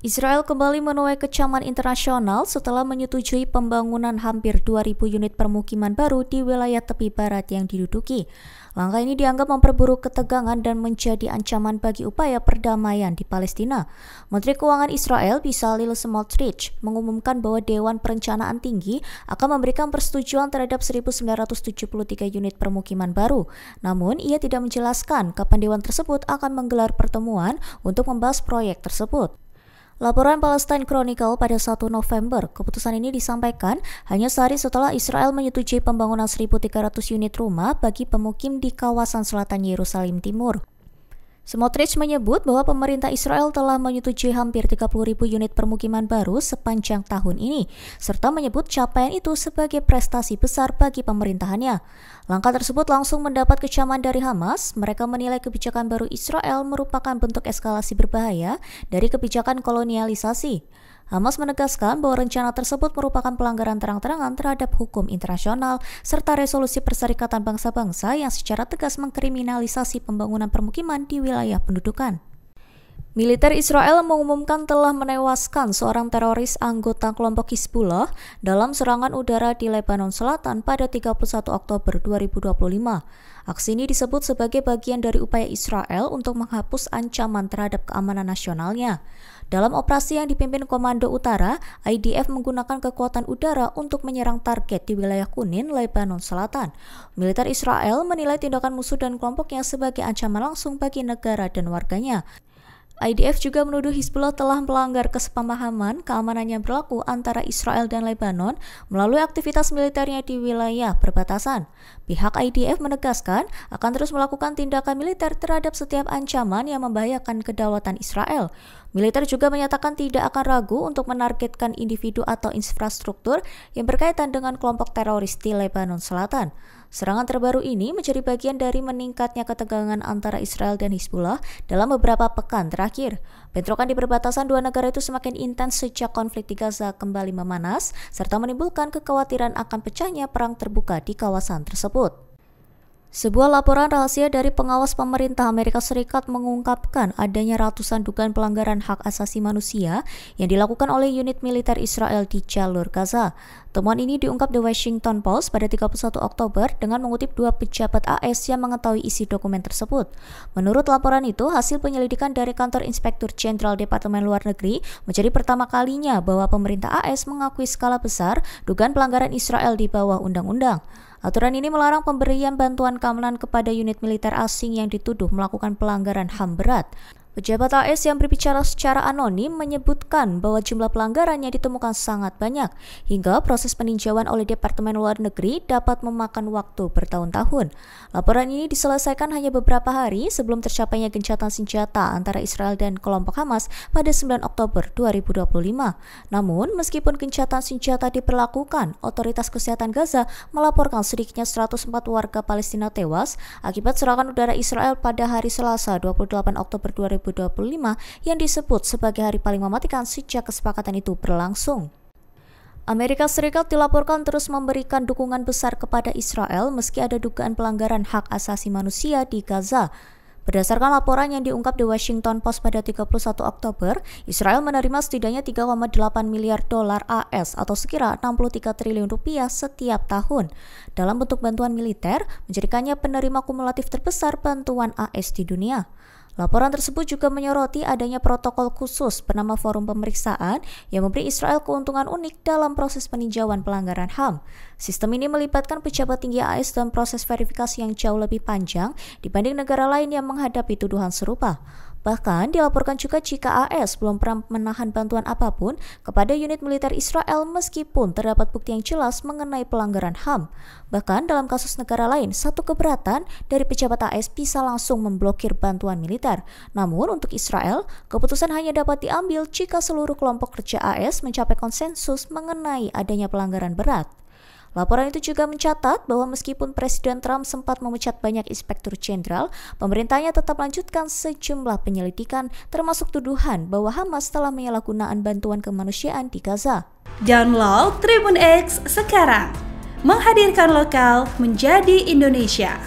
Israel kembali menuai kecaman internasional setelah menyetujui pembangunan hampir 2.000 unit permukiman baru di wilayah tepi barat yang diduduki. Langkah ini dianggap memperburuk ketegangan dan menjadi ancaman bagi upaya perdamaian di Palestina. Menteri Keuangan Israel Bezalel Smotrich mengumumkan bahwa Dewan Perencanaan Tinggi akan memberikan persetujuan terhadap 1.973 unit permukiman baru. Namun, ia tidak menjelaskan kapan Dewan tersebut akan menggelar pertemuan untuk membahas proyek tersebut. Laporan Palestine Chronicle pada 1 November, keputusan ini disampaikan hanya sehari setelah Israel menyetujui pembangunan 1.300 unit rumah bagi pemukim di kawasan selatan Yerusalem Timur. Smotrich menyebut bahwa pemerintah Israel telah menyetujui hampir 30.000 unit permukiman baru sepanjang tahun ini, serta menyebut capaian itu sebagai prestasi besar bagi pemerintahannya. Langkah tersebut langsung mendapat kecaman dari Hamas. Mereka menilai kebijakan baru Israel merupakan bentuk eskalasi berbahaya dari kebijakan kolonialisasi. Hamas menegaskan bahwa rencana tersebut merupakan pelanggaran terang-terangan terhadap hukum internasional serta resolusi Perserikatan Bangsa-Bangsa yang secara tegas mengkriminalisasi pembangunan permukiman di wilayah pendudukan. Militer Israel mengumumkan telah menewaskan seorang teroris anggota kelompok Hizbullah dalam serangan udara di Lebanon Selatan pada 31 Oktober 2025. Aksi ini disebut sebagai bagian dari upaya Israel untuk menghapus ancaman terhadap keamanan nasionalnya. Dalam operasi yang dipimpin Komando Utara, IDF menggunakan kekuatan udara untuk menyerang target di wilayah Kunin, Lebanon Selatan. Militer Israel menilai tindakan musuh dan kelompoknya sebagai ancaman langsung bagi negara dan warganya. IDF juga menuduh Hizbullah telah melanggar kesepakaman keamanan yang berlaku antara Israel dan Lebanon melalui aktivitas militernya di wilayah perbatasan. Pihak IDF menegaskan akan terus melakukan tindakan militer terhadap setiap ancaman yang membahayakan kedaulatan Israel. Militer juga menyatakan tidak akan ragu untuk menargetkan individu atau infrastruktur yang berkaitan dengan kelompok teroris di Lebanon Selatan. Serangan terbaru ini menjadi bagian dari meningkatnya ketegangan antara Israel dan Hizbullah dalam beberapa pekan terakhir. Bentrokan di perbatasan dua negara itu semakin intens sejak konflik di Gaza kembali memanas, serta menimbulkan kekhawatiran akan pecahnya perang terbuka di kawasan tersebut. Sebuah laporan rahasia dari pengawas pemerintah Amerika Serikat mengungkapkan adanya ratusan dugaan pelanggaran hak asasi manusia yang dilakukan oleh unit militer Israel di jalur Gaza. Temuan ini diungkap The Washington Post pada 31 Oktober dengan mengutip dua pejabat AS yang mengetahui isi dokumen tersebut. Menurut laporan itu, hasil penyelidikan dari kantor Inspektur Jenderal Departemen Luar Negeri menjadi pertama kalinya bahwa pemerintah AS mengakui skala besar dugaan pelanggaran Israel di bawah undang-undang. Aturan ini melarang pemberian bantuan keamanan kepada unit militer asing yang dituduh melakukan pelanggaran HAM berat. Pejabat AS yang berbicara secara anonim menyebutkan bahwa jumlah pelanggaran yang ditemukan sangat banyak, hingga proses peninjauan oleh Departemen Luar Negeri dapat memakan waktu bertahun-tahun. Laporan ini diselesaikan hanya beberapa hari sebelum tercapainya gencatan senjata antara Israel dan kelompok Hamas pada 9 Oktober 2025. Namun, meskipun gencatan senjata diperlakukan, otoritas kesehatan Gaza melaporkan sedikitnya 104 warga Palestina tewas akibat serangan udara Israel pada hari Selasa 28 Oktober 2025 yang disebut sebagai hari paling mematikan sejak kesepakatan itu berlangsung. Amerika Serikat dilaporkan terus memberikan dukungan besar kepada Israel meski ada dugaan pelanggaran hak asasi manusia di Gaza. Berdasarkan laporan yang diungkap The Washington Post pada 31 Oktober, Israel menerima setidaknya 3,8 miliar dolar AS atau sekira 63 triliun rupiah setiap tahun dalam bentuk bantuan militer, menjadikannya penerima kumulatif terbesar bantuan AS di dunia. Laporan tersebut juga menyoroti adanya protokol khusus bernama Forum Pemeriksaan yang memberi Israel keuntungan unik dalam proses peninjauan pelanggaran HAM. Sistem ini melibatkan pejabat tinggi AS dalam proses verifikasi yang jauh lebih panjang dibanding negara lain yang menghadapi tuduhan serupa. Bahkan dilaporkan juga jika AS belum pernah menahan bantuan apapun kepada unit militer Israel meskipun terdapat bukti yang jelas mengenai pelanggaran HAM. Bahkan dalam kasus negara lain, satu keberatan dari pejabat AS bisa langsung memblokir bantuan militer. Namun untuk Israel, keputusan hanya dapat diambil jika seluruh kelompok kerja AS mencapai konsensus mengenai adanya pelanggaran berat. Laporan itu juga mencatat bahwa meskipun Presiden Trump sempat memecat banyak inspektur jenderal, pemerintahnya tetap melanjutkan sejumlah penyelidikan termasuk tuduhan bahwa Hamas telah menyalahgunakan bantuan kemanusiaan di Gaza. Download Tribun X sekarang, menghadirkan lokal menjadi Indonesia.